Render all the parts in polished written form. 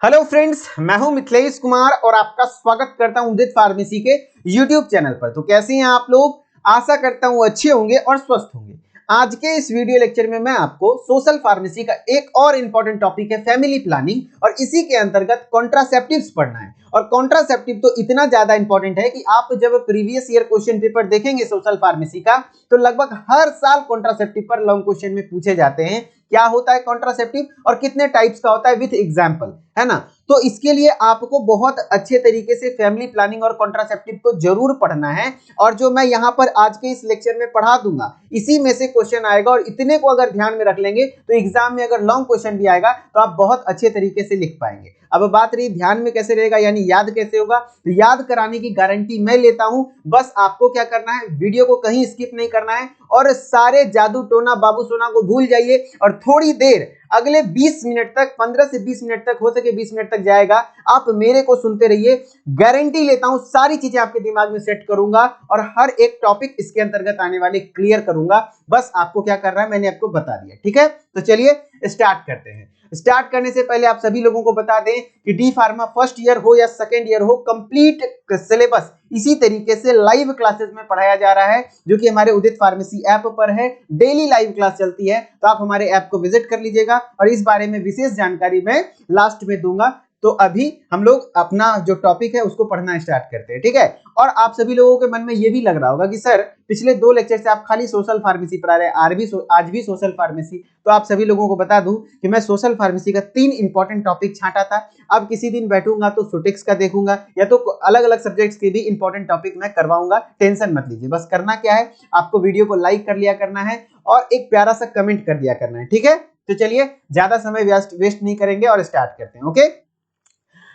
Hello friends, मैं हूं मिथिलेश कुमार और आपका स्वागत करता हूं उदित फार्मेसी के यूट्यूब चैनल पर। तो कैसे हैं आप लोग? आशा करता हूं अच्छे होंगे और स्वस्थ होंगे। आज के इस वीडियो लेक्चर में मैं आपको सोशल फार्मेसी का एक और इंपॉर्टेंट टॉपिक है फैमिली प्लानिंग, और इसी के अंतर्गत कॉन्ट्रासेप्टिव्स पढ़ना है। और कॉन्ट्रासेप्टिव तो इतना ज्यादा इंपॉर्टेंट है कि आप जब प्रीवियस ईयर क्वेश्चन पेपर देखेंगे सोशल फार्मेसी का, तो लगभग हर साल कॉन्ट्रासेप्टिव पर लॉन्ग क्वेश्चन में पूछे जाते हैं क्या होता है कॉन्ट्रासेप्टिव और कितने टाइप्स का होता है विथ एग्जाम्पल, है ना। तो इसके लिए आपको बहुत अच्छे तरीके से फैमिली प्लानिंग और कॉन्ट्रासेप्टिव को जरूर पढ़ना है। और जो मैं यहाँ पर आज के इस लेक्चर में पढ़ा दूंगा इसी में से क्वेश्चन आएगा, और इतने को अगर ध्यान में रख लेंगे तो एग्जाम में अगर लॉन्ग क्वेश्चन भी आएगा तो आप बहुत अच्छे तरीके से लिख पाएंगे। अब बात रही ध्यान में कैसे रहेगा, यानी याद कैसे होगा, तो याद कराने की गारंटी मैं लेता हूं। बस आपको क्या करना है, वीडियो को कहीं स्किप नहीं करना है और सारे जादू टोना बाबू सोना को भूल जाइए और थोड़ी देर अगले 20 मिनट तक, 15 से 20 मिनट तक, हो सके 20 मिनट तक जाएगा, आप मेरे को सुनते रहिए। गारंटी लेता हूं सारी चीजें आपके दिमाग में सेट करूंगा और हर एक टॉपिक इसके अंतर्गत आने वाले क्लियर करूंगा। बस आपको क्या करना है मैंने आपको बता दिया, ठीक है। तो चलिए स्टार्ट करते हैं। स्टार्ट करने से पहले आप सभी लोगों को बता दें कि डी फार्मा फर्स्ट ईयर हो या सेकेंड ईयर हो, कंप्लीट सिलेबस इसी तरीके से लाइव क्लासेस में पढ़ाया जा रहा है, जो कि हमारे उदित फार्मेसी ऐप पर है। डेली लाइव क्लास चलती है, तो आप हमारे ऐप को विजिट कर लीजिएगा और इस बारे में विशेष जानकारी मैं लास्ट में दूंगा। तो अभी हम लोग अपना जो टॉपिक है उसको पढ़ना स्टार्ट करते हैं, ठीक है। और आप सभी लोगों के मन में ये भी लग रहा होगा कि सर पिछले 2 लेक्चर से आप खाली सोशल फार्मेसी पढ़ा रहे हैं, आज भी सोशल फार्मेसी। तो आप सभी लोगों को बता दूं कि मैं सोशल फार्मेसी का 3 इंपॉर्टेंट टॉपिक छांटा था। अब किसी दिन बैठूंगा तो सुटिक्स का देखूंगा, या तो अलग अलग सब्जेक्ट्स के भी इंपॉर्टेंट टॉपिक मैं करवाऊंगा। टेंशन मत लीजिए, बस करना क्या है, आपको वीडियो को लाइक कर लिया करना है और एक प्यारा सा कमेंट कर दिया करना है, ठीक है। तो चलिए ज्यादा समय वेस्ट नहीं करेंगे और स्टार्ट करते हैं। ओके,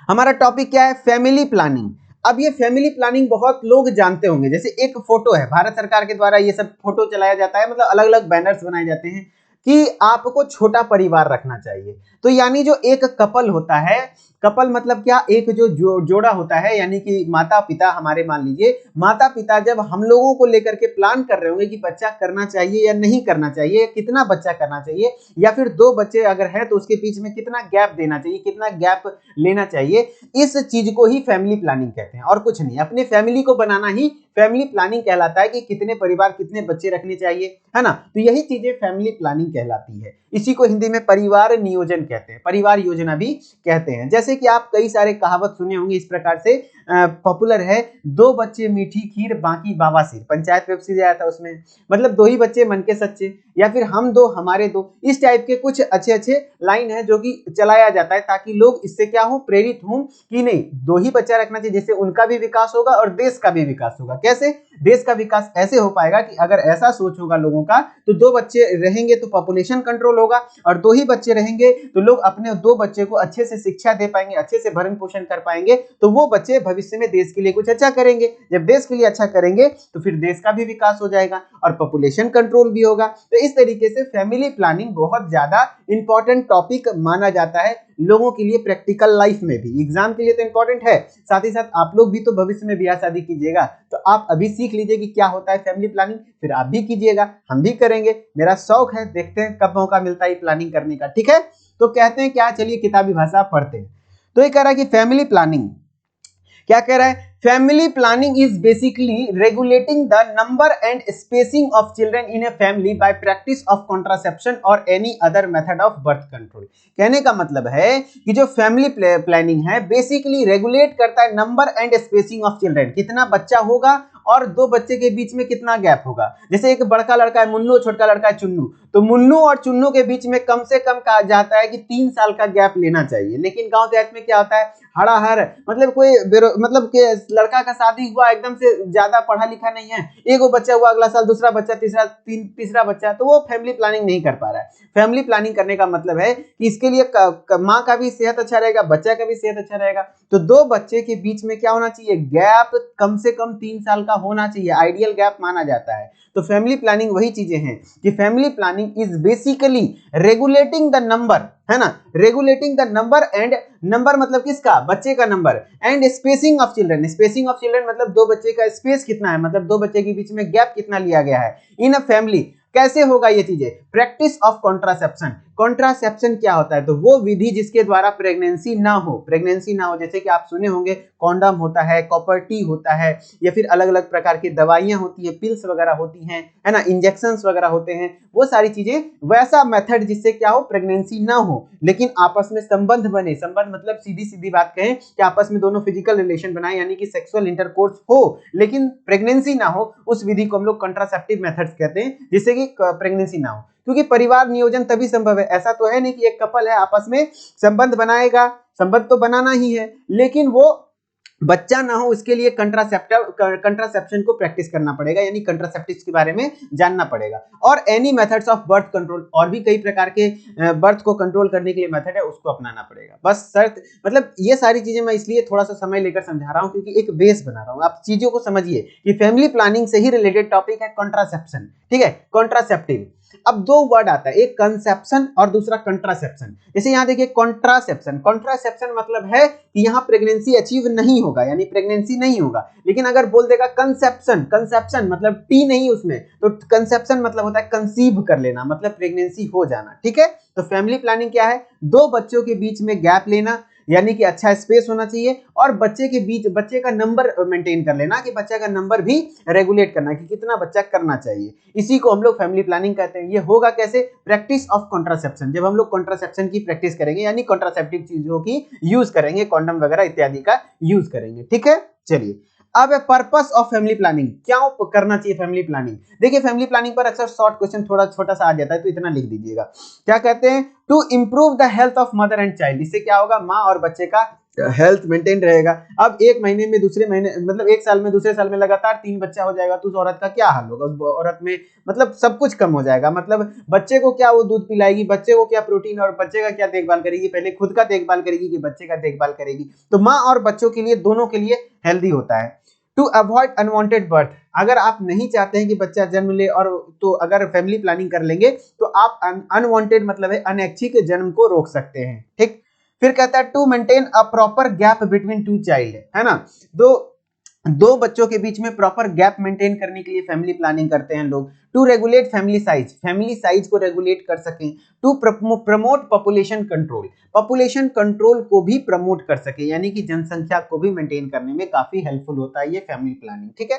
हमारा टॉपिक क्या है, फैमिली प्लानिंग। अब ये फैमिली प्लानिंग बहुत लोग जानते होंगे, जैसे एक फोटो है, भारत सरकार के द्वारा ये सब फोटो चलाया जाता है, मतलब अलग अलग बैनर्स बनाए जाते हैं कि आपको छोटा परिवार रखना चाहिए। तो यानी जो एक कपल होता है, कपल मतलब क्या, एक जो जोड़ा होता है, यानी कि माता पिता, हमारे मान लीजिए माता पिता जब हम लोगों को लेकर के प्लान कर रहे होंगे कि बच्चा करना चाहिए या नहीं करना चाहिए, कितना बच्चा करना चाहिए, या फिर 2 बच्चे अगर है तो उसके बीच में कितना गैप देना चाहिए, कितना गैप लेना चाहिए, इस चीज को ही फैमिली प्लानिंग कहते हैं और कुछ नहीं। अपने फैमिली को बनाना ही फैमिली प्लानिंग कहलाता है कि कितने परिवार, कितने बच्चे रखने चाहिए, है ना। तो यही चीजें फैमिली प्लानिंग कहलाती है। इसी को हिंदी में परिवार नियोजन कहते हैं, परिवार योजना भी कहते हैं। जैसे कि आप कई सारे कहावत सुने होंगे, इस प्रकार से पॉपुलर है, 2 बच्चे मीठी खीर बाकी बावासीर, पंचायत वेब सीरीज आया था उसमें, मतलब 2 ही बच्चे मन के सच्चे, या फिर हम 2 हमारे 2, इस टाइप के कुछ अच्छे अच्छे लाइन है जो कि चलाया जाता है ताकि लोग इससे क्या हो, प्रेरित हों कि नहीं 2 ही बच्चा रखना चाहिए, जिससे उनका भी विकास होगा और देश का भी विकास होगा। कैसे देश का विकास ऐसे हो पाएगा कि अगर ऐसा सोच होगा लोगों का, तो 2 बच्चे रहेंगे तो पॉपुलेशन कंट्रोल होगा, और 2 ही बच्चे रहेंगे तो लोग अपने 2 बच्चे को अच्छे से शिक्षा दे पाएंगे, अच्छे से भरण पोषण कर पाएंगे, तो वो बच्चे भविष्य में देश के लिए कुछ अच्छा करेंगे। जब देश के लिए अच्छा करेंगे तो फिर देश का भी विकास हो जाएगा और पॉपुलेशन कंट्रोल भी होगा। तो इस तरीके से फैमिली प्लानिंग बहुत ज्यादा इंपॉर्टेंट टॉपिक माना जाता है लोगों के लिए, प्रैक्टिकल लाइफ में भी, एग्जाम के लिए तो इंपॉर्टेंट है, साथ ही साथ आप लोग भी तो भविष्य में ब्याह शादी कीजिएगा, तो आप अभी सीख लीजिए कि क्या होता है फैमिली प्लानिंग, फिर आप भी कीजिएगा, हम भी करेंगे। मेरा शौक है, देखते हैं कब मौका मिलता है प्लानिंग करने का, ठीक है। तो कहते हैं क्या, चलिए किताबी भाषा पढ़ते हैं। तो ये कह रहा है कि फैमिली प्लानिंग क्या कह रहा है, family planning is basically regulating the number and spacing of children in a family by practice of contraception or any other method of birth control. कहने का मतलब है कि जो फैमिली प्लानिंग है बेसिकली रेगुलेट करता है number and spacing of children, कितना बच्चा होगा और 2 बच्चे के बीच में कितना गैप होगा। जैसे एक बड़का लड़का है मुन्नू, छोटा लड़का है चुन्नू, तो मुन्नू और चुन्नू के बीच में कम से कम कहा जाता है कि 3 साल का गैप लेना चाहिए। लेकिन गांव देहात में क्या होता है, हड़ाहड़, मतलब कोई मतलब के लड़का का शादी हुआ, एकदम से ज्यादा पढ़ा लिखा नहीं है, एगो बच्चा हुआ, अगला साल दूसरा बच्चा, तीसरा बच्चा, तो वो फैमिली प्लानिंग नहीं कर पा रहा है। फैमिली प्लानिंग करने का मतलब है कि इसके लिए माँ का भी सेहत अच्छा रहेगा, बच्चा का भी सेहत अच्छा रहेगा, तो 2 बच्चे के बीच में क्या होना चाहिए, गैप कम से कम 3 साल का होना चाहिए, आइडियल गैप माना जाता है। तो फैमिली प्लानिंग वही चीजें हैं कि family planning is basically regulating the number, है ना, regulating the number, and number मतलब किसका, बच्चे का number, and spacing of children, spacing of children मतलब 2 बच्चे का स्पेस कितना है, मतलब 2 बच्चे के बीच में गैप कितना लिया गया है इन अ फैमिली। कैसे होगा ये चीजें, प्रैक्टिस ऑफ कॉन्ट्रासेप्शन, कॉन्ट्रासेप्शन क्या होता है? तो वो विधि जिसके द्वारा प्रेगनेंसी ना हो, जैसे कि आप सुने होंगे कॉन्डम होता है, कॉपर टी होता है, या फिर अलग अलग प्रकार की दवाइयां होती है, पिल्स वगैरह होती हैं, है ना, इंजेक्शंस वगैरह होते हैं, वो सारी चीजें, वैसा मेथड जिससे क्या हो, प्रेगनेंसी ना हो लेकिन आपस में संबंध बने। संबंध मतलब सीधी सीधी बात कहें कि आपस में दोनों फिजिकल रिलेशन बनाए, यानी कि सेक्सुअल इंटरकोर्स हो लेकिन प्रेगनेंसी ना हो, उस विधि को हम लोग कॉन्ट्रासेप्टिव मेथड्स कहते हैं, जिससे कि प्रेगनेंसी ना हो। क्योंकि परिवार नियोजन तभी संभव है, ऐसा तो है नहीं कि एक कपल है आपस में संबंध बनाएगा, संबंध तो बनाना ही है लेकिन वो बच्चा ना हो, उसके लिए कंट्रासेप्शन को प्रैक्टिस करना पड़ेगा, यानी कंट्रासेप्टिव्स के बारे में जानना पड़ेगा। और any methods of birth control, और भी कई प्रकार के बर्थ को कंट्रोल करने के लिए मेथड है, उसको अपनाना पड़ेगा। बस शर्त, मतलब ये सारी चीजें मैं इसलिए थोड़ा सा समय लेकर समझा रहा हूं क्योंकि एक बेस बना रहा हूं, आप चीजों को समझिए कि फैमिली प्लानिंग से ही रिलेटेड टॉपिक है कॉन्ट्रासेप्शन, ठीक है, कॉन्ट्रासेप्टिव। अब दो वर्ड आता है, एक कंसेप्शन और दूसरा कंट्रासेप्शन। जैसे यहां देखिए कंट्रासेप्शन मतलब है कि यहां प्रेगनेंसी अचीव नहीं होगा, यानी प्रेगनेंसी नहीं होगा। लेकिन अगर बोल देगा कंसेप्शन मतलब टी नहीं उसमें, तो कंसेप्शन मतलब होता है कंसीव कर लेना, मतलब प्रेगनेंसी हो जाना, ठीक है। तो फैमिली प्लानिंग क्या है? दो बच्चों के बीच में गैप लेना, यानी कि अच्छा स्पेस होना चाहिए, और बच्चे का नंबर मेंटेन कर लेना, कि बच्चे का नंबर भी रेगुलेट करना कि कितना बच्चा करना चाहिए। इसी को हम लोग फैमिली प्लानिंग कहते हैं। ये होगा कैसे? प्रैक्टिस ऑफ कॉन्ट्रासेप्शन, जब हम लोग कॉन्ट्रासेप्शन की प्रैक्टिस करेंगे, यानी कॉन्ट्रासेप्टिव चीजों की यूज करेंगे, कॉन्डम वगैरह इत्यादि का यूज करेंगे, ठीक है। चलिए, अब पर्पस ऑफ फैमिली प्लानिंग, क्या करना चाहिए फैमिली प्लानिंग? देखिए फैमिली प्लानिंग पर अक्सर शॉर्ट क्वेश्चन थोड़ा छोटा सा आ जाता है, तो इतना लिख दीजिएगा। क्या कहते हैं? To improve the health of mother and child. इससे क्या होगा? माँ और बच्चे का हेल्थ मेंटेन रहेगा। अब एक महीने में दूसरे महीने, मतलब एक साल में दूसरे साल में लगातार 3 बच्चा हो जाएगा, तो उस औरत का क्या हाल होगा? उस औरत में मतलब सब कुछ कम हो जाएगा। मतलब बच्चे को क्या वो दूध पिलाएगी, बच्चे को क्या प्रोटीन, और बच्चे का क्या देखभाल करेगी? पहले खुद का देखभाल करेगी कि बच्चे का देखभाल करेगी? तो माँ और बच्चों के लिए, दोनों के लिए हेल्दी होता है। टू अवॉइड अनवांटेड बर्थ, अगर आप नहीं चाहते हैं कि बच्चा जन्म ले, और तो अगर फैमिली प्लानिंग कर लेंगे तो आप अनवांटेड मतलब है अनैच्छिक जन्म को रोक सकते हैं, ठीक। फिर कहता है to maintain a proper gap between two child, है ना। दो बच्चों के बीच में प्रॉपर गैप मेंटेन करने के लिए फैमिली प्लानिंग करते हैं लोग। टू रेगुलेट फैमिली साइज को रेगुलेट कर सकें। टू प्रमोट पॉपुलेशन कंट्रोल को भी प्रमोट कर सके, यानी कि जनसंख्या को भी मेंटेन करने में काफी हेल्पफुल होता है ये फैमिली प्लानिंग, ठीक है।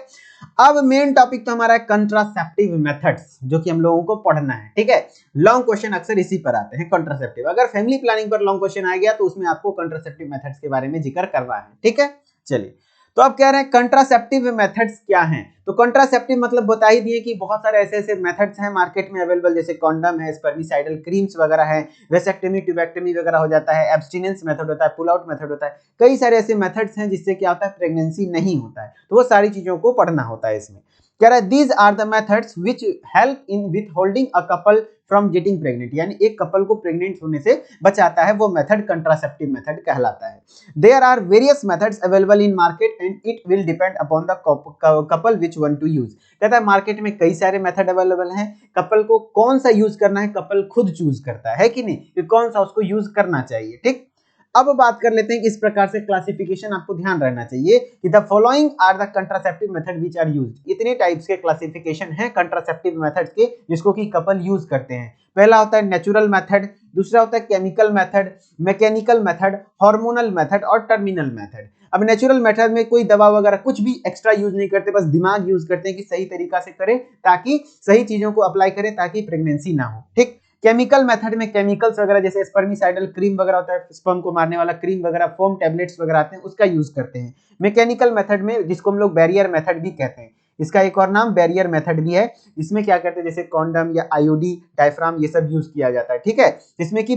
अब मेन टॉपिक तो हमारा है कंट्रासेप्टिव मेथड्स, जो कि हम लोगों को पढ़ना है, ठीक है। लॉन्ग क्वेश्चन अक्सर इसी पर आते हैं, कंट्रासेप्टिव। अगर फैमिली प्लानिंग पर लॉन्ग क्वेश्चन आ गया तो उसमें आपको कंट्रासेप्टिव मेथड्स के बारे में जिक्र करना है, ठीक है। चलिए, तो आप कह रहे हैं कंट्रासेप्टिव मेथड्स क्या हैं? तो कंट्रासेप्टिव मतलब बता ही दिए कि बहुत सारे ऐसे मेथड्स हैं मार्केट में अवेलेबल, जैसे कॉन्डम है, स्पर्मिसाइडल क्रीम्स वगैरह है, वेसेक्टमी ट्यूबेक्टमी वगैरह हो जाता है, एब्स्टिनेंस मेथड होता है, पुल आउट मेथड होता है। कई सारे ऐसे मेथड्स हैं जिससे क्या होता है, प्रेगनेंसी नहीं होता है। तो वो सारी चीजों को पढ़ना होता है इसमें। कह रहा है these are the methods which help in with holding a couple from getting pregnant, यानी एक कपल को प्रेग्नेंट होने से बचाता है, वो मेथड कंट्रासेप्टिव मेथड कहलाता है। There are various methods available in market and it will depend upon the couple which one to use. कहता है मार्केट में कई सारे मेथड अवेलेबल हैं, कपल को कौन सा यूज करना है कपल खुद चूज करता है कि नहीं, कि कौन सा उसको यूज करना चाहिए, ठीक। अब बात कर लेते हैं कि इस प्रकार से क्लासिफिकेशन आपको ध्यान रहना चाहिए कि the following are the contraceptive method which are used. इतने टाइप्स के क्लासिफिकेशन हैं कंट्रासेप्टिव मेथड्स के जिसको कि कपल यूज करते हैं। पहला होता है नेचुरल मेथड, दूसरा होता है chemical method, mechanical method, hormonal method और टर्मिनल मेथड। अब नेचुरल मेथड में कोई दवा वगैरह कुछ भी एक्स्ट्रा यूज नहीं करते, बस दिमाग यूज करते हैं कि सही तरीका से करें, ताकि सही चीजों को अप्लाई करें ताकि प्रेगनेंसी ना हो, ठीक। केमिकल मेथड में केमिकल्स वगैरह जैसे स्पर्मिसाइडल क्रीम वगैरह होता है, स्पर्म को मारने वाला क्रीम वगैरह, फोम टैबलेट्स वगैरह आते हैं, उसका यूज करते हैं। मैकेनिकल मेथड में, जिसको हम लोग बैरियर मेथड भी कहते हैं, इसका एक और नाम बैरियर मेथड भी है, इसमें क्या करते हैं जैसे कॉन्डम या आईओडी, डायफ्राम, ये सब यूज किया जाता है, ठीक है, जिसमें कि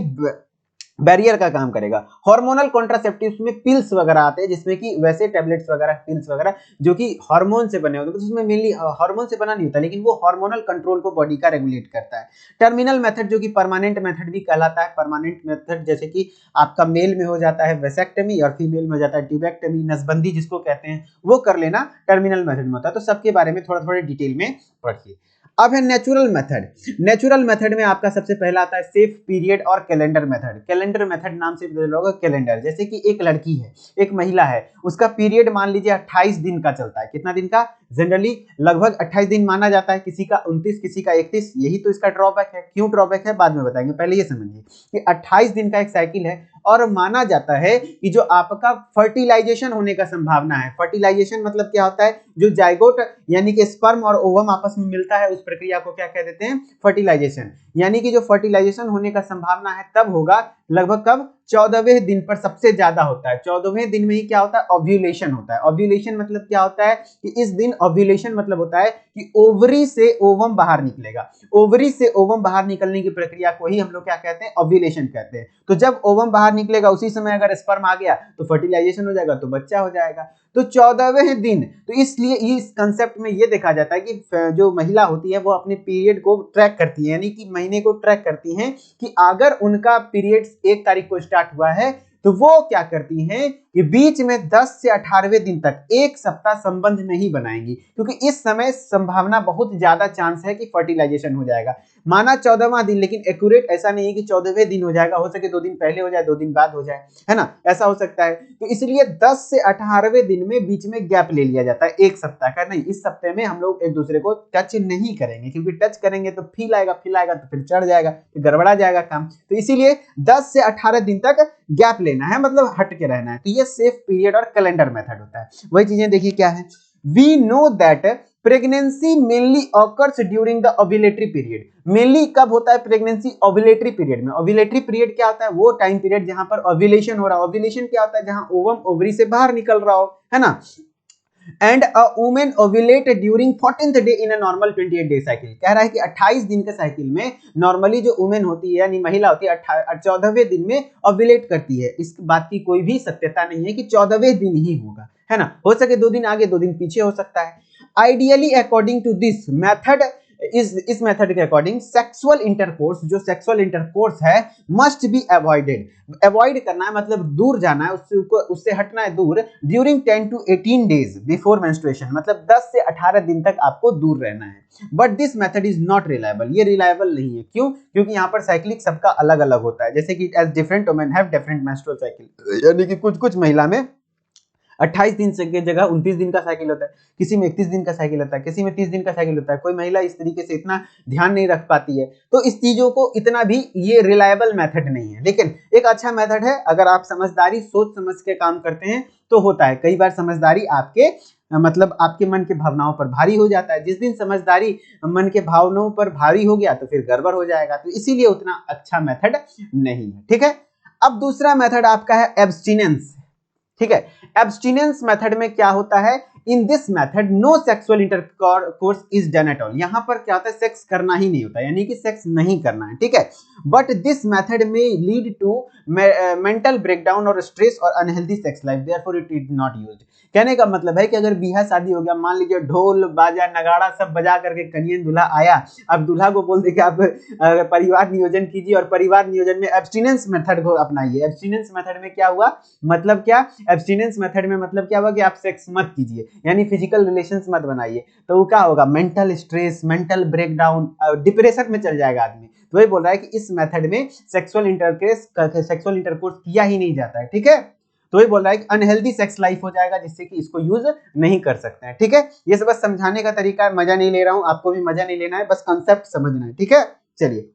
बैरियर का काम करेगा। हार्मोनल कॉन्ट्रासेप्टिव्स में पिल्स वगैरह आते हैं, जिसमें कि वैसे टैबलेट्स वगैरह, पिल्स वगैरह जो कि हार्मोन से बने होते हैं, तो उसमें मेनली हार्मोन से बना नहीं होता, लेकिन वो हार्मोनल कंट्रोल को बॉडी का रेगुलेट करता है। टर्मिनल मेथड जो कि परमानेंट मेथड भी कहलाता है, परमानेंट मेथड जैसे कि आपका मेल में हो जाता है वेसेक्टमी और फीमेल में हो जाता है ट्यूबेक्टमी, नसबंदी जिसको कहते हैं, वो कर लेना टर्मिनल मेथड में होता है। तो सबके बारे में थोड़ा थोड़ा डिटेल में पढ़िए। अब है नेचुरल मेथड। नेचुरल मेथड में आपका सबसे पहला आता है सेफ पीरियड और कैलेंडर मेथड। कैलेंडर मेथड नाम से पता होगा कैलेंडर, जैसे कि एक लड़की है, एक महिला है, उसका पीरियड मान लीजिए 28 दिन का चलता है। कितना दिन का? जनरली लगभग 28 दिन माना जाता है, किसी का 29, किसी का 31। यही तो इसका ड्रॉबैक है। क्यों ड्रॉबैक है बाद में बताएंगे, पहले ये समझिए कि 28 दिन का एक साइकिल है और माना जाता है कि जो आपका फर्टिलाइजेशन होने का संभावना है, फर्टिलाइजेशन मतलब क्या होता है, जो जाइगोट यानी कि स्पर्म और ओवम आपस में मिलता है, उस प्रक्रिया को क्या कह देते हैं? फर्टिलाइजेशन। यानी कि जो फर्टिलाइजेशन होने का संभावना है तब होगा लगभग कब? 14वें दिन पर सबसे ज्यादा होता है। 14वें दिन में ही क्या होता है? ओव्यूलेशन होता है। ओव्यूलेशन मतलब क्या होता है कि इस दिन ओव्यूलेशन मतलब होता है कि ओवरी से ओवम बाहर निकलेगा। ओवरी से ओवम बाहर निकलने की प्रक्रिया को ही हम लोग क्या कहते हैं? ओव्यूलेशन कहते हैं। तो जब ओवम बाहर निकलेगा उसी समय अगर स्पर्म आ गया तो फर्टिलाइजेशन हो जाएगा, तो बच्चा हो जाएगा। तो 14वें दिन, तो इसलिए इस कंसेप्ट में ये देखा जाता है कि जो महिला होती है वो अपने पीरियड को ट्रैक करती है, यानी कि महीने को ट्रैक करती हैं कि अगर उनका पीरियड 1 तारीख को स्टार्ट हुआ है तो वो क्या करती हैं कि बीच में 10 से 18वें दिन तक 1 सप्ताह संबंध नहीं बनाएंगी, क्योंकि इस समय संभावना बहुत ज्यादा चांस है कि फर्टिलाइजेशन हो जाएगा। माना 14वां दिन, लेकिन एक्यूरेट ऐसा नहीं है कि 14वें दिन हो जाएगा, हो सके 2 दिन पहले हो जाए, 2 दिन बाद हो जाए, है ना, ऐसा हो सकता है। तो इसलिए 10 से 18वें दिन में बीच में गैप ले लिया जाता है 1 सप्ताह का। नहीं, इस सप्ताह में हम लोग एक दूसरे को टच नहीं करेंगे, क्योंकि टच करेंगे तो फील आएगा तो फिर चढ़ जाएगा, तो गड़बड़ा जाएगा काम। तो इसीलिए 10 से 18 दिन तक गैप लेना है, मतलब हट के रहना है। तो ये सेफ पीरियड और कैलेंडर मेथड होता है। वही चीजें देखिए क्या है। We know that pregnancy mainly occurs during the ovulatory period. Mainly कब होता है प्रेगनेंसी? ओव्यूलेटरी पीरियड में। ओव्यूलेटरी पीरियड क्या होता है? वो टाइम पीरियड जहां पर ओव्यूलेशन हो रहा है। ओव्यूलेशन क्या होता है? जहां ओवम ओवरी से बाहर निकल रहा हो, है ना। And a women ovulate during 14th day in a normal 28 day cycle. कह रहा है कि 28 दिन के साइकिल में नॉर्मली जो वुमेन होती है यानी महिला होती है 14वें दिन में ओव्यूलेट करती है। इस बात की कोई भी सत्यता नहीं है कि 14वें दिन ही होगा, है ना, हो सके 2 दिन आगे 2 दिन पीछे हो सकता है। Ideally according to this method, इस मेथड के अकॉर्डिंग सेक्सुअल इंटरकोर्स, जो सेक्सुअल इंटरकोर्स है, मस्ट बी अवॉइडेड। अवॉइड करना है मतलब दूर जाना है, उससे हटना है दूर। During 10 to 18 days before menstruation, मतलब 10 से 18 दिन तक आपको दूर रहना है। But this method is not reliable. ये रिलायबल नहीं है। क्यों? क्योंकि यहाँ पर साइक्लिक सबका अलग अलग होता है। जैसे कि as different women have different menstrual cycle, यानी कि कुछ महिला में 28 दिन से की जगह 29 दिन का साइकिल होता है, किसी में 31 दिन का साइकिल होता है, किसी में 30 दिन का साइकिल होता है। कोई महिला इस तरीके से इतना ध्यान नहीं रख पाती है। तो इस चीजों को इतना भी ये रिलायबल मेथड नहीं है, लेकिन एक अच्छा मेथड है। अगर आप समझदारी सोच समझ के काम करते हैं तो होता है। कई बार समझदारी आपके मतलब आपके मन के भावनाओं पर भारी हो जाता है। जिस दिन समझदारी मन के भावनाओं पर भारी हो गया तो फिर गड़बड़ हो जाएगा। तो इसीलिए उतना अच्छा मेथड नहीं है, ठीक है। अब दूसरा मेथड आपका है एब्स्टिनेंस, ठीक है। एब्स्टिनेंस मेथड में क्या होता है? In this method no sexual intercourse is done at all. यहां पर क्या होता है? सेक्स करना ही नहीं होता, यानी कि सेक्स नहीं करना है, ठीक है। बट दिस मेथड में लीड टू मेंटल ब्रेकडाउन और स्ट्रेस और unhealthy sex life, therefore it is not used. कहने का मतलब है कि अगर बियाह शादी हो गया, मान लीजिए ढोल बाजा नगाड़ा सब बजा करके कनियन दूल्हा आया, अब दूल्हा को बोल दे कि आप परिवार नियोजन कीजिए, और परिवार नियोजन में एब्स्टिनेंस मेथड को अपनाइए। एब्स्टिनेंस मेथड में क्या हुआ? मतलब क्या? एब्स्टिनेंस मेथड में मतलब क्या हुआ कि आप सेक्स मत कीजिए, यानी फिजिकल रिलेशंस मत बनाइए। तो वो क्या होगा? Mental stress, mental breakdown, depression में चल जाएगा आदमी। तो वही बोल रहा है कि इस मेथड में सेक्सुअल इंटरकोर्स किया ही नहीं जाता है, ठीक है। तो वही बोल रहा है कि अनहेल्दी सेक्स लाइफ हो जाएगा, जिससे कि इसको यूज नहीं कर सकते हैं, ठीक है। ये सब बस समझाने का तरीका है, मजा नहीं ले रहा हूं, आपको भी मजा नहीं लेना है, बस कंसेप्ट समझना है, ठीक है। चलिए,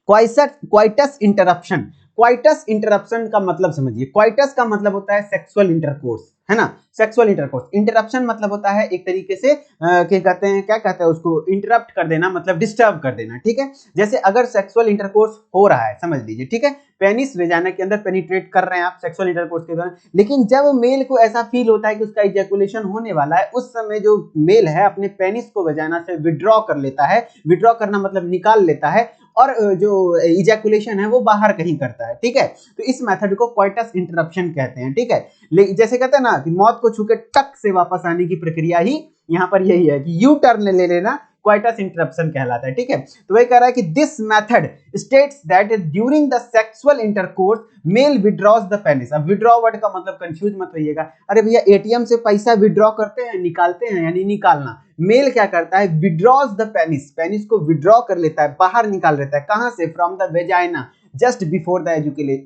क्वाइटस इंटरप्शन। क्वाइटस इंटरप्शन का मतलब समझिए। क्वाइटस का मतलब होता है सेक्सुअल इंटरकोर्स, है ना, सेक्सुअल इंटरकोर्स। इंटरप्शन मतलब होता है एक तरीके से क्या कहते हैं उसको, इंटरप्ट कर देना, मतलब डिस्टर्ब कर देना, ठीक है। जैसे अगर सेक्सुअल इंटरकोर्स हो रहा है, समझ लीजिए, ठीक है, पेनिस वेजाना के अंदर पेनिट्रेट कर रहे हैं आप सेक्सुअल इंटरकोर्स के दौरान, लेकिन जब मेल को ऐसा फील होता है कि उसका इजैकुलेशन होने वाला है, उस समय जो मेल है अपने पेनिस को वेजाना से विड्रॉ कर लेता है। विड्रॉ करना मतलब निकाल लेता है, और जो इजैकुलेशन है वो बाहर कहीं करता है, ठीक है। तो इस मेथड को क्वाइटस इंटरप्शन कहते हैं, ठीक है। जैसे कहते हैं ना कि मौत को छूके टक से वापस आने की प्रक्रिया ही यहाँ पर यही है कि यू टर्न ले लेना, क्वाइटस इंटरप्शन कहलाता है, ठीक है। तो वही कह रहा है कि this method states that during the sexual intercourse male withdraws the penis. अब विड्रॉ वर्ड का मतलब कंफ्यूज मत होइएगा, अरे भैया एटीएम से पैसा विड्रॉ करते हैं, निकालते हैं, यानी निकालना। मेल क्या करता है, विड्रॉज द पेनिस, पेनिस को विड्रॉ कर लेता है, बाहर निकाल लेता है, कहां से, from the vagina just before the